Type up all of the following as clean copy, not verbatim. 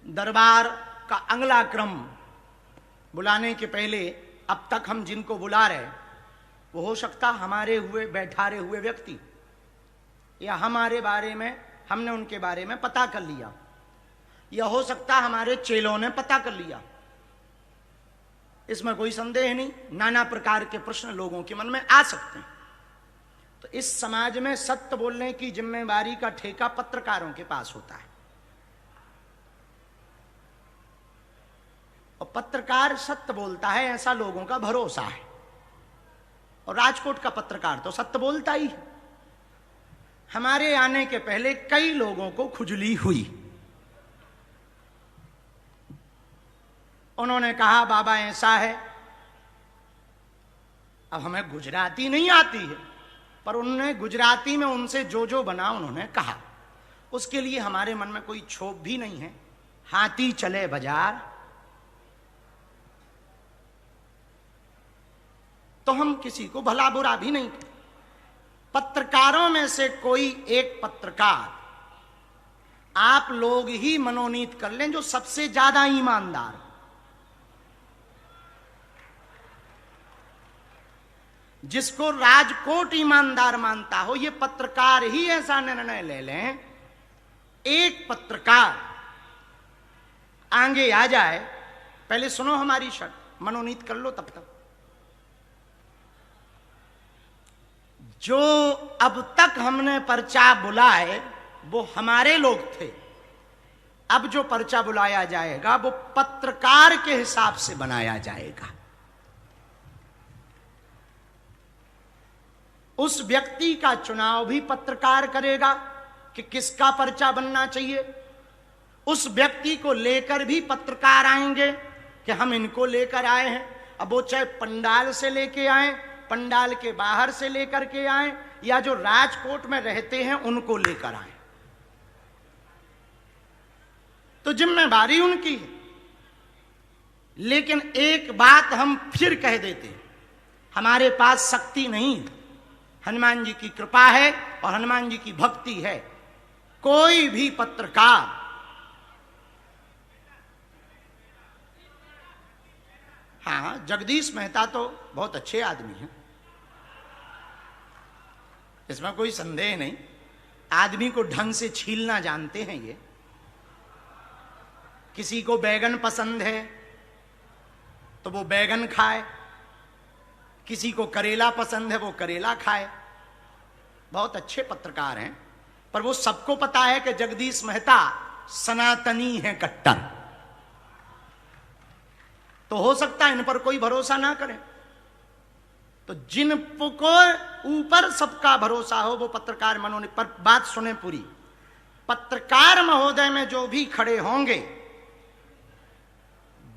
दरबार का अगला क्रम बुलाने के पहले अब तक हम जिनको बुला रहे वो हो सकता हमारे हुए बैठारे हुए व्यक्ति या हमारे बारे में हमने उनके बारे में पता कर लिया, या हो सकता हमारे चेलों ने पता कर लिया। इसमें कोई संदेह नहीं, नाना प्रकार के प्रश्न लोगों के मन में आ सकते हैं। तो इस समाज में सत्य बोलने की जिम्मेवारी का ठेका पत्रकारों के पास होता है, और पत्रकार सत्य बोलता है ऐसा लोगों का भरोसा है। और राजकोट का पत्रकार तो सत्य बोलता ही है। हमारे आने के पहले कई लोगों को खुजली हुई। उन्होंने कहा बाबा ऐसा है। अब हमें गुजराती नहीं आती है, पर उन्होंने गुजराती में उनसे जो जो बना उन्होंने कहा, उसके लिए हमारे मन में कोई क्षोभ भी नहीं है। हाथी चले बाजार, तो हम किसी को भला बुरा भी नहीं कहते। पत्रकारों में से कोई एक पत्रकार आप लोग ही मनोनीत कर लें जो सबसे ज्यादा ईमानदार, जिसको राजकोट ईमानदार मानता हो, ये पत्रकार ही ऐसा निर्णय ले लें। एक पत्रकार आगे आ जाए, पहले सुनो हमारी शर्त, मनोनीत कर लो तब तक। जो अब तक हमने पर्चा बुलाए वो हमारे लोग थे, अब जो पर्चा बुलाया जाएगा वो पत्रकार के हिसाब से बनाया जाएगा। उस व्यक्ति का चुनाव भी पत्रकार करेगा कि किसका पर्चा बनना चाहिए। उस व्यक्ति को लेकर भी पत्रकार आएंगे कि हम इनको लेकर आए हैं। अब वो चाहे पंडाल से लेके आए, पंडाल के बाहर से लेकर के आए, या जो राजकोट में रहते हैं उनको लेकर आए, तो जिम्मेदारी उनकी है। लेकिन एक बात हम फिर कह देते हैं, हमारे पास शक्ति नहीं है, हनुमान जी की कृपा है और हनुमान जी की भक्ति है। कोई भी पत्रकार हाँ, जगदीश मेहता तो बहुत अच्छे आदमी हैं, इसमें कोई संदेह नहीं। आदमी को ढंग से छीलना जानते हैं ये। किसी को बैगन पसंद है तो वो बैगन खाए, किसी को करेला पसंद है वो करेला खाए। बहुत अच्छे पत्रकार हैं, पर वो सबको पता है कि जगदीश मेहता सनातनी है कट्टर। तो हो सकता है इन पर कोई भरोसा ना करे। तो जिन को ऊपर सबका भरोसा हो वो पत्रकार मनोनीत। पर बात सुने पूरी, पत्रकार महोदय में जो भी खड़े होंगे,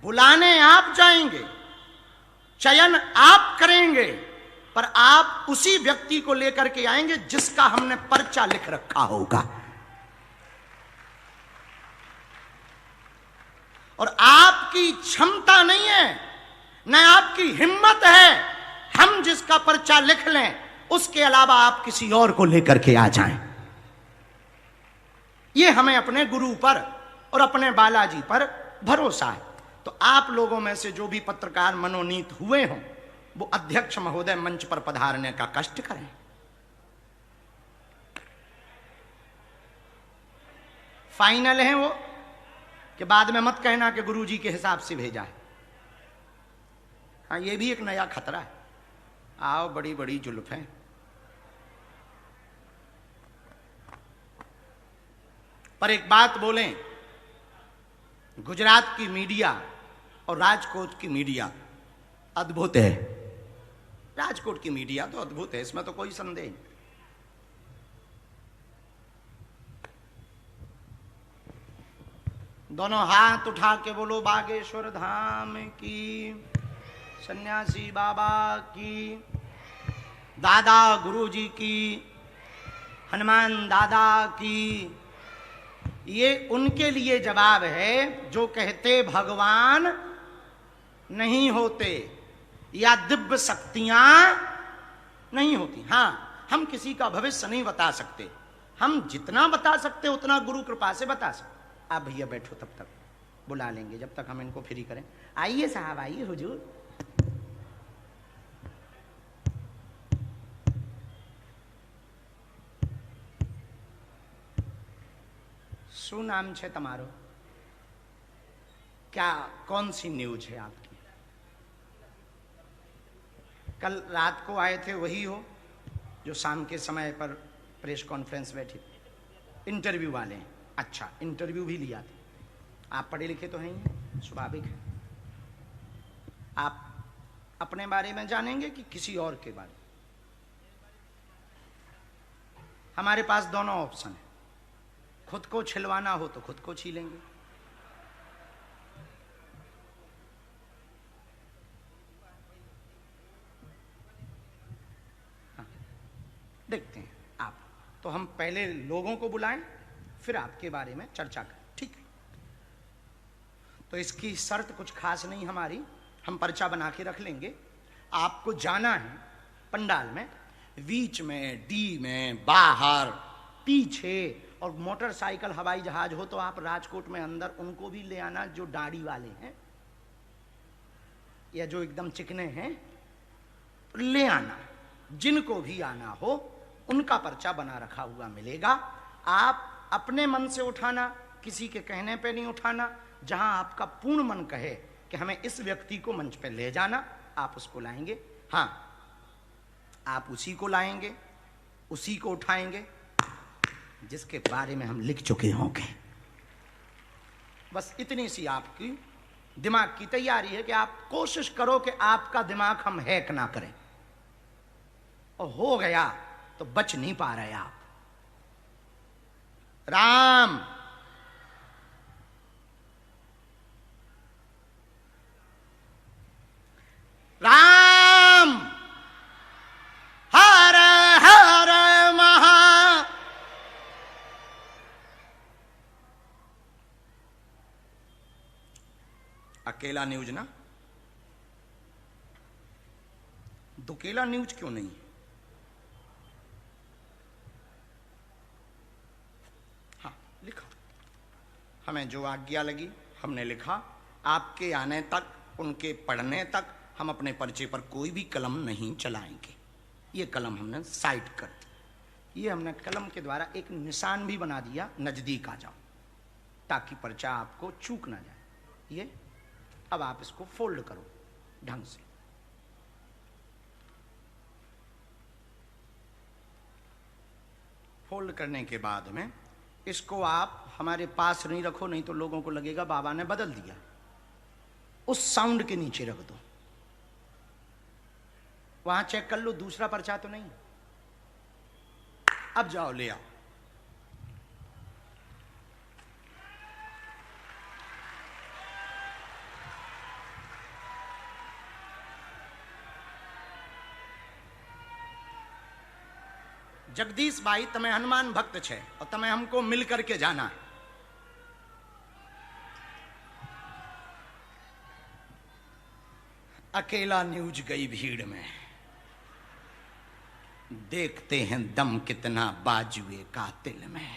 बुलाने आप जाएंगे, चयन आप करेंगे, पर आप उसी व्यक्ति को लेकर के आएंगे जिसका हमने पर्चा लिख रखा होगा। और आपकी क्षमता नहीं है, न आपकी हिम्मत है, हम जिसका पर्चा लिख लें उसके अलावा आप किसी और को लेकर के आ जाएं। ये हमें अपने गुरु पर और अपने बालाजी पर भरोसा है। तो आप लोगों में से जो भी पत्रकार मनोनीत हुए हों वो अध्यक्ष महोदय मंच पर पधारने का कष्ट करें। फाइनल है वो, कि बाद में मत कहना कि गुरुजी के हिसाब से भेजा है। हाँ, ये भी एक नया खतरा है। आओ, बड़ी बड़ी जुल्फ है। पर एक बात बोलें, गुजरात की मीडिया और राजकोट की मीडिया अद्भुत है। राजकोट की मीडिया तो अद्भुत है, इसमें तो कोई संदेह नहीं। दोनों हाथ उठा के बोलो बागेश्वर धाम की, सन्यासी बाबा की, दादा गुरुजी की, हनुमान दादा की। ये उनके लिए जवाब है जो कहते भगवान नहीं होते या दिव्य शक्तियां नहीं होती। हां, हम किसी का भविष्य नहीं बता सकते, हम जितना बता सकते उतना गुरु कृपा से बता सकते। आप भैया बैठो तब तक। बुला लेंगे जब तक हम इनको फ्री करें। आइए साहब, आइए हुजूर। શું નામ છે તમારો? क्या कौन सी न्यूज है आपकी? कल रात को आए थे वही हो जो शाम के समय पर प्रेस कॉन्फ्रेंस बैठी? इंटरव्यू वाले हैं? अच्छा, इंटरव्यू भी लिया था। आप पढ़े लिखे तो हैं ही, स्वाभाविक है। आप अपने बारे में जानेंगे कि किसी और के बारे में? हमारे पास दोनों ऑप्शन है। खुद को छिलवाना हो तो खुद को छीलेंगे, हाँ, देखते हैं आप। तो हम पहले लोगों को बुलाएं, फिर आपके बारे में चर्चा करें, ठीक है? तो इसकी शर्त कुछ खास नहीं हमारी, हम पर्चा बना के रख लेंगे। आपको जाना है पंडाल में, बीच में, डी में, बाहर, पीछे, और मोटरसाइकिल हवाई जहाज हो तो आप राजकोट में अंदर उनको भी ले आना जो दाढ़ी वाले हैं या जो एकदम चिकने हैं, ले आना। जिनको भी आना हो उनका पर्चा बना रखा हुआ मिलेगा। आप अपने मन से उठाना, किसी के कहने पे नहीं उठाना। जहां आपका पूर्ण मन कहे कि हमें इस व्यक्ति को मंच पे ले जाना, आप उसको लाएंगे। हाँ, आप उसी को लाएंगे, उसी को उठाएंगे जिसके बारे में हम लिख चुके होंगे। बस इतनी सी आपकी दिमाग की तैयारी है कि आप कोशिश करो कि आपका दिमाग हम हैक ना करें, और हो गया तो बच नहीं पा रहे आप। राम राम हर हर महा। अकेला न्यूज ना, दुकेला न्यूज क्यों नहीं? हाँ, लिखा। हमें जो आज्ञा लगी हमने लिखा। आपके आने तक, उनके पढ़ने तक हम अपने पर्चे पर कोई भी कलम नहीं चलाएंगे। ये कलम हमने साइड कर दी। ये हमने कलम के द्वारा एक निशान भी बना दिया, नजदीक आ जाओ, ताकि पर्चा आपको चूक ना जाए। ये अब आप इसको फोल्ड करो ढंग से। फोल्ड करने के बाद में इसको आप हमारे पास नहीं रखो, नहीं तो लोगों को लगेगा बाबा ने बदल दिया। उस साउंड के नीचे रख दो। वहां चेक कर लो दूसरा पर्चा तो नहीं। अब जाओ ले आओ। जगदीश भाई, तमें हनुमान भक्त छे और तमें हमको मिल करके जाना है। अकेला न्यूज गई भीड़ में, देखते हैं दम कितना बाजुए कातिल में।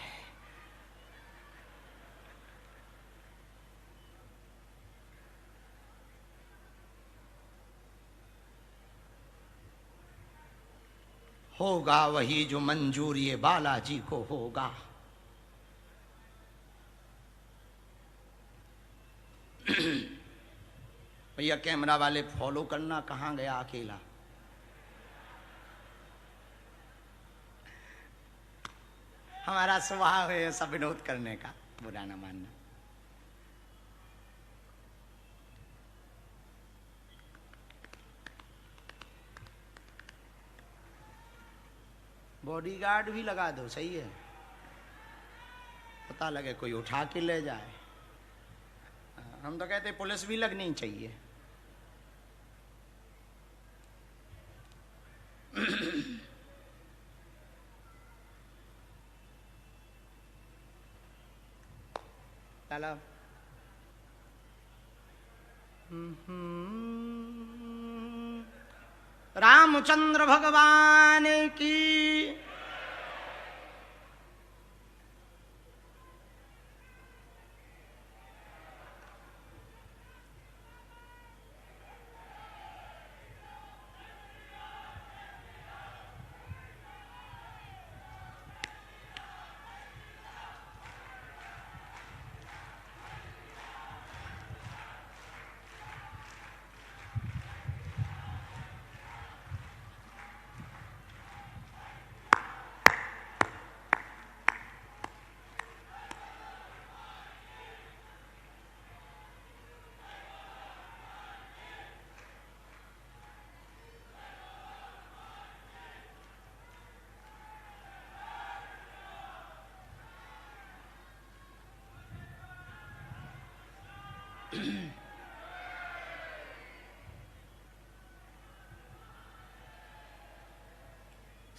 होगा वही जो मंजूर ये बालाजी को होगा। भैया कैमरा वाले फॉलो करना, कहां गया अकेला? हमारा स्वभाव है ऐसा विनोद करने का, बुरा ना मानना। बॉडीगार्ड भी लगा दो, सही है, पता लगे कोई उठा के ले जाए। हम तो कहते पुलिस भी लगनी चाहिए। चलो। रामचंद्र भगवान की।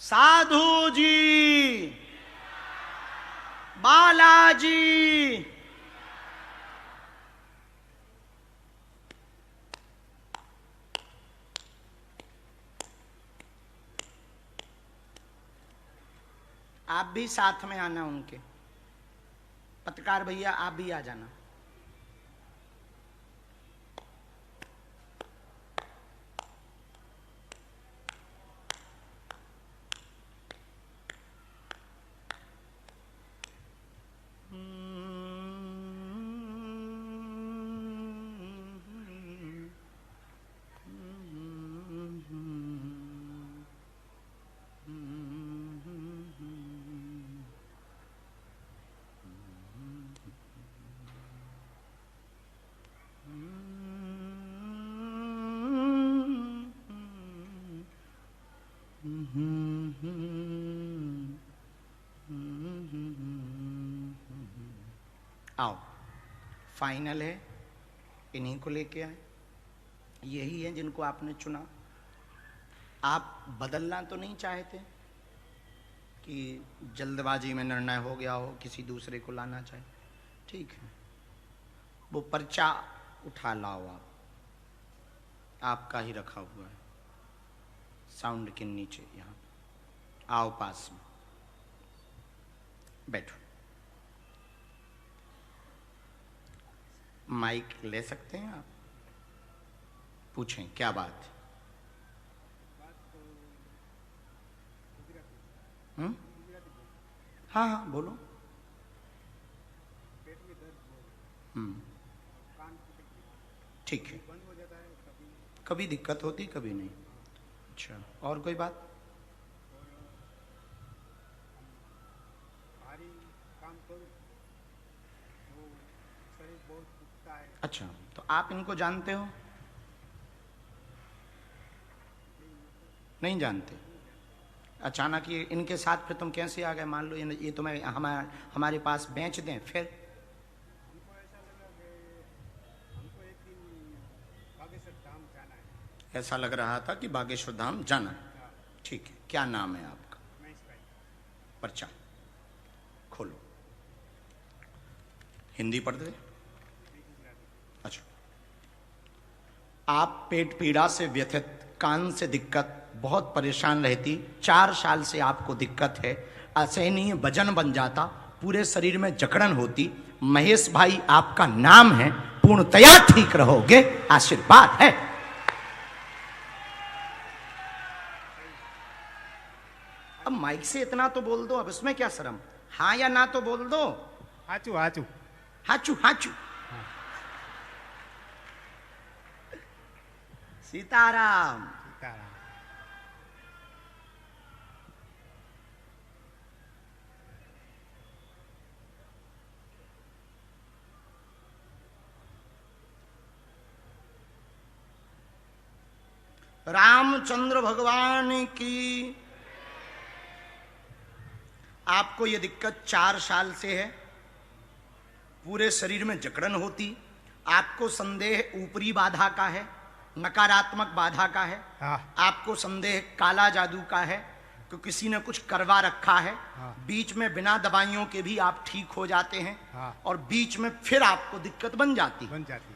साधु जी, बालाजी, आप भी साथ में आना उनके। पत्रकार भैया आप भी आ जाना। आओ, फाइनल है, इन्हीं को लेके आए। यही है जिनको आपने चुना। आप बदलना तो नहीं चाहते कि जल्दबाजी में निर्णय हो गया हो, किसी दूसरे को लाना चाहे। ठीक है, वो पर्चा उठा लाओ। आप आपका ही रखा हुआ है साउंड के नीचे। यहाँ आओ, पास में बैठो। माइक ले सकते हैं आप? पूछें क्या बात। हाँ हाँ बोलो। ठीक है, कभी दिक्कत होती कभी नहीं। अच्छा, और कोई बात? अच्छा, तो आप इनको जानते हो? नहीं जानते? अचानक ये इनके साथ फिर तुम कैसे आ गए? मान लो ये तुम्हें हमारे पास बेच दें, फिर? ऐसा लग रहा था कि बागेश्वर धाम जाना। ठीक है, क्या नाम है आपका? पर्चा खोलो। हिंदी पढ़ते? अच्छा, आप पेट पीड़ा से व्यथित, कान से दिक्कत, बहुत परेशान रहती, 4 साल से आपको दिक्कत है, असहनीय वजन बन जाता, पूरे शरीर में जकड़न होती। महेश भाई आपका नाम है, पूर्णतया ठीक रहोगे, आशीर्वाद है। अब माइक से इतना तो बोल दो, अब इसमें क्या शर्म? हाँ या ना तो बोल दो। हाचू हाचू हाचू हाचू। सीताराम। सीताराम। रामचंद्र भगवान की। आपको यह दिक्कत 4 साल से है, पूरे शरीर में जकड़न होती, आपको संदेह ऊपरी बाधा का है, नकारात्मक बाधा का है। हाँ। आपको संदेह काला जादू का है कि किसी ने कुछ करवा रखा है। हाँ। बीच में बिना दवाइयों के भी आप ठीक हो जाते हैं। हाँ। और बीच में फिर आपको दिक्कत बन जाती।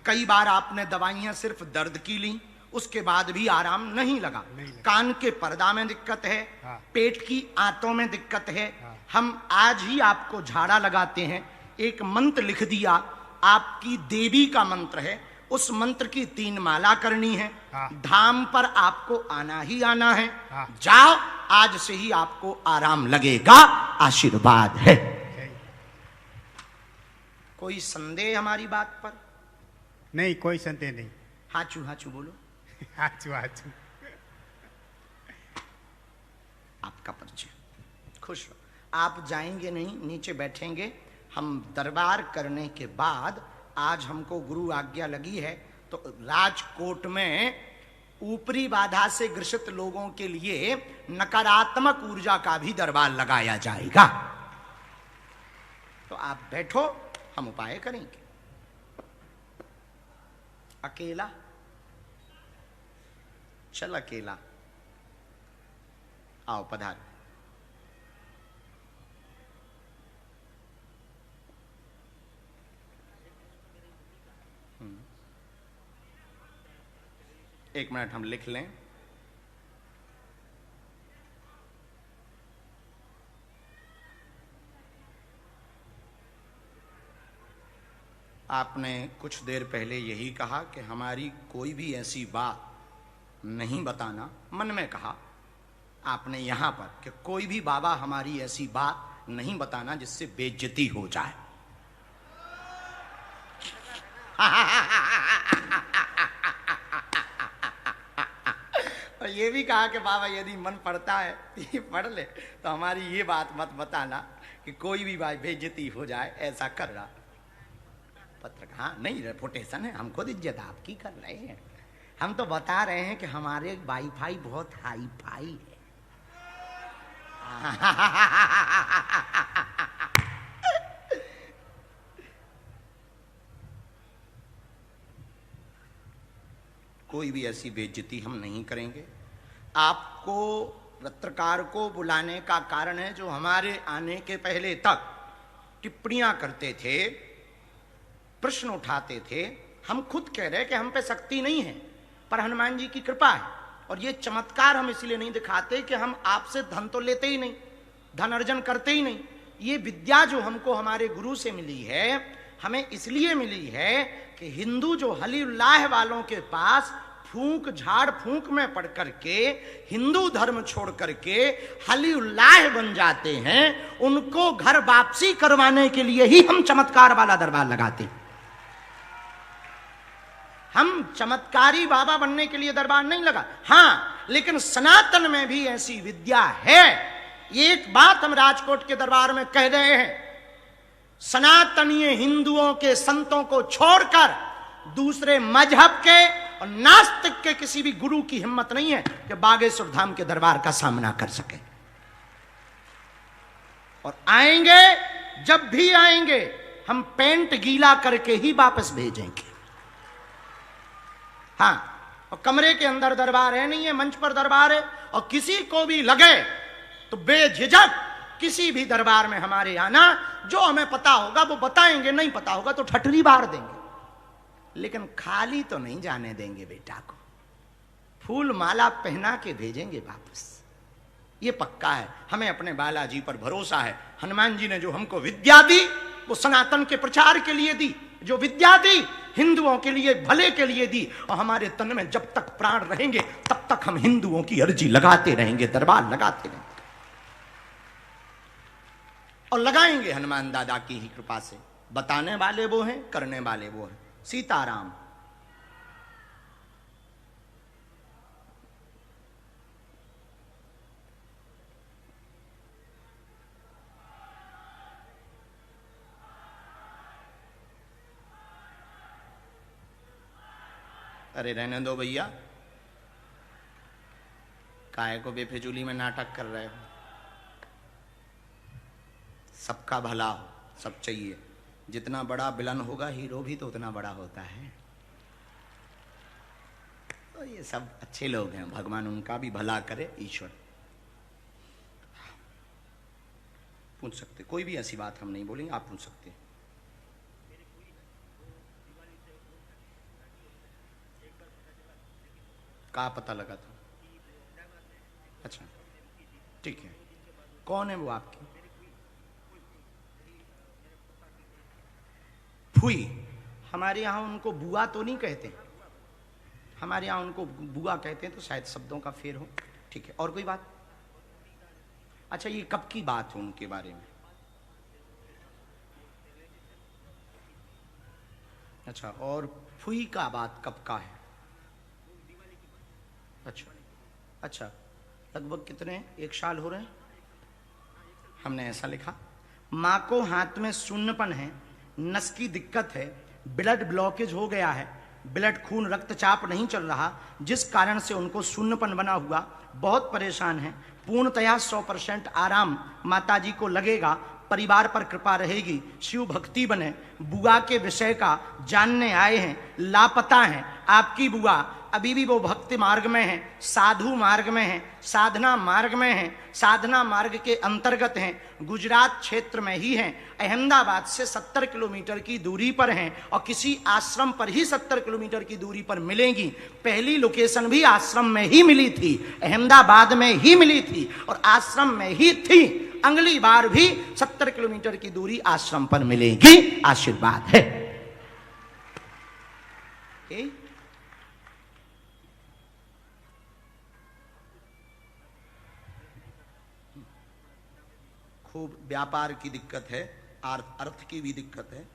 कई बार आपने दवाइयां सिर्फ दर्द की ली, उसके बाद भी आराम नहीं लगा। कान के पर्दा में दिक्कत है। हाँ। पेट की आंतों में दिक्कत है। हाँ। हम आज ही आपको झाड़ा लगाते हैं, एक मंत्र लिख दिया, आपकी देवी का मंत्र है, उस मंत्र की 3 माला करनी है। हाँ। धाम पर आपको आना ही आना है। हाँ। जाओ, आज से ही आपको आराम लगेगा, आशीर्वाद है। कोई संदेह हमारी बात पर? नहीं, कोई संदेह नहीं। हाचू हाचू बोलो। हाचू हाचू। आपका परिचय। खुश हो। आप जाएंगे नहीं, नीचे बैठेंगे। हम दरबार करने के बाद, आज हमको गुरु आज्ञा लगी है, तो राजकोट में ऊपरी बाधा से ग्रसित लोगों के लिए नकारात्मक ऊर्जा का भी दरबार लगाया जाएगा। तो आप बैठो, हम उपाय करेंगे। अकेला? चल अकेला, आओ पधार। एक मिनट हम लिख लें। आपने कुछ देर पहले यही कहा कि हमारी कोई भी ऐसी बात नहीं बताना, मन में कहा आपने यहां पर कि कोई भी बाबा हमारी ऐसी बात नहीं बताना जिससे बेइज्जती हो जाए। और ये भी कहा कि बाबा यदि मन पड़ता है ये पढ़ ले, तो हमारी ये बात मत बताना कि कोई भी भाई बेइज्जती हो जाए, ऐसा कर रहा पत्र। हाँ नहीं, रेपुटेशन है, हम खुद इज्जत आपकी कर रहे हैं। हम तो बता रहे हैं कि हमारे वाईफाई बहुत हाई फाई है। कोई भी ऐसी बेइज्जती हम नहीं करेंगे। आपको पत्रकार को बुलाने का कारण है जो हमारे आने के पहले तक टिप्पणियां करते थे, प्रश्न उठाते थे। हम खुद कह रहे कि हम पे शक्ति नहीं है, पर हनुमान जी की कृपा है। और ये चमत्कार हम इसलिए नहीं दिखाते कि हम आपसे धन तो लेते ही नहीं, धन अर्जन करते ही नहीं। ये विद्या जो हमको हमारे गुरु से मिली है, हमें इसलिए मिली है कि हिंदू जो हली उल्लाह वालों के पास फूंक झाड़ फूंक में पड़ करके हिंदू धर्म छोड़ करके हली उल्लाह बन जाते हैं, उनको घर वापसी करवाने के लिए ही हम चमत्कार वाला दरबार लगाते हैं। हम चमत्कारी बाबा बनने के लिए दरबार नहीं लगा। हाँ, लेकिन सनातन में भी ऐसी विद्या है। एक बात हम राजकोट के दरबार में कह रहे हैं, सनातनीय हिंदुओं के संतों को छोड़कर दूसरे मजहब के और नास्तिक के किसी भी गुरु की हिम्मत नहीं है कि बागेश्वर धाम के दरबार का सामना कर सके। और आएंगे, जब भी आएंगे हम पेंट गीला करके ही वापस भेजेंगे। हाँ, और कमरे के अंदर दरबार है नहीं है, मंच पर दरबार है। और किसी को भी लगे तो बेझिझक किसी भी दरबार में हमारे आना, जो हमें पता होगा वो बताएंगे, नहीं पता होगा तो ठटरी बार देंगे, लेकिन खाली तो नहीं जाने देंगे बेटा को। फूल माला पहना के भेजेंगे वापस, ये पक्का है। हमें अपने बालाजी पर भरोसा है। हनुमान जी ने जो हमको विद्या दी वो सनातन के प्रचार के लिए दी, जो विद्या दी हिंदुओं के लिए भले के लिए दी। और हमारे तन में जब तक प्राण रहेंगे तब तक हम हिंदुओं की अर्जी लगाते रहेंगे, दरबार लगाते रहेंगे और लगाएंगे हनुमान दादा की ही कृपा से। बताने वाले वो हैं, करने वाले वो हैं। सीताराम। अरे रहने दो भैया, काहे को बेफिजूली में नाटक कर रहे हो। सबका भला हो, सब चाहिए। जितना बड़ा विलन होगा हीरो भी तो उतना बड़ा होता है। तो ये सब अच्छे लोग हैं, भगवान उनका भी भला करे, ईश्वर। पूछ सकते, कोई भी ऐसी बात हम नहीं बोलेंगे, आप पूछ सकते हैं। कहाँ पता लगा था? अच्छा ठीक है, कौन है वो आपकी? फुई। हमारे यहाँ उनको बुआ तो नहीं कहते, हमारे यहाँ उनको बुआ कहते हैं, तो शायद शब्दों का फेर हो। ठीक है, और कोई बात? अच्छा, ये कब की बात है उनके बारे में? अच्छा, और फुई का बात कब का है? अच्छा अच्छा, लगभग कितने, 1 साल हो रहे हैं? हमने ऐसा लिखा। माँ को हाथ में शून्यपन है, नस की दिक्कत है, ब्लड ब्लॉकेज हो गया है, ब्लड खून रक्तचाप नहीं चल रहा, जिस कारण से उनको शून्यपन बना हुआ, बहुत परेशान है। पूर्णतया 100% आराम माताजी को लगेगा, परिवार पर कृपा रहेगी, शिव भक्ति बने। बुआ के विषय का जानने आए हैं, लापता हैं, आपकी बुआ अभी भी वो भक्ति मार्ग में है, साधु मार्ग में है, साधना मार्ग में है, साधना मार्ग के अंतर्गत हैं, गुजरात क्षेत्र में ही हैं, अहमदाबाद से 70 किलोमीटर की दूरी पर हैं और किसी आश्रम पर ही 70 किलोमीटर की दूरी पर मिलेंगी। पहली लोकेशन भी आश्रम में ही मिली थी, अहमदाबाद में ही मिली थी और आश्रम में ही थी। अगली बार भी 70 किलोमीटर की दूरी आश्रम पर मिलेगी। आशीर्वाद है। खूब व्यापार की दिक्कत है, अर्थ की भी दिक्कत है।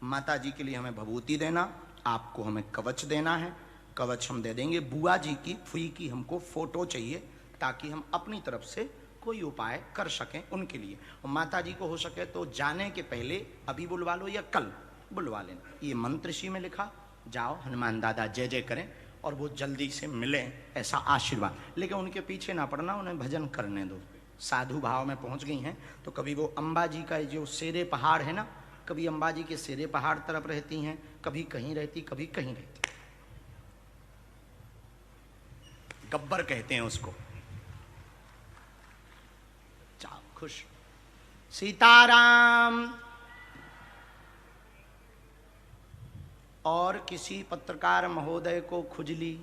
माता जी के लिए हमें भभूति देना, आपको हमें कवच देना है, कवच हम दे देंगे। बुआ जी की फुई की हमको फोटो चाहिए ताकि हम अपनी तरफ से कोई उपाय कर सकें उनके लिए। और माता जी को हो सके तो जाने के पहले अभी बुलवा लो या कल बुलवा लेना। ये मंत्र ऋषि में लिखा, जाओ हनुमान दादा जय जय करें और वो जल्दी से मिले, ऐसा आशीर्वाद। लेकिन उनके पीछे ना पड़ना, उन्हें भजन करने दो। साधु भाव में पहुंच गई हैं तो कभी वो अंबा जी का जो शेरे पहाड़ है ना, कभी अंबा जी के शेरे पहाड़ तरफ रहती हैं, कभी कहीं रहती, कभी कहीं रहती। गब्बर कहते हैं उसको। जाओ खुश। सीताराम। और किसी पत्रकार महोदय को खुजली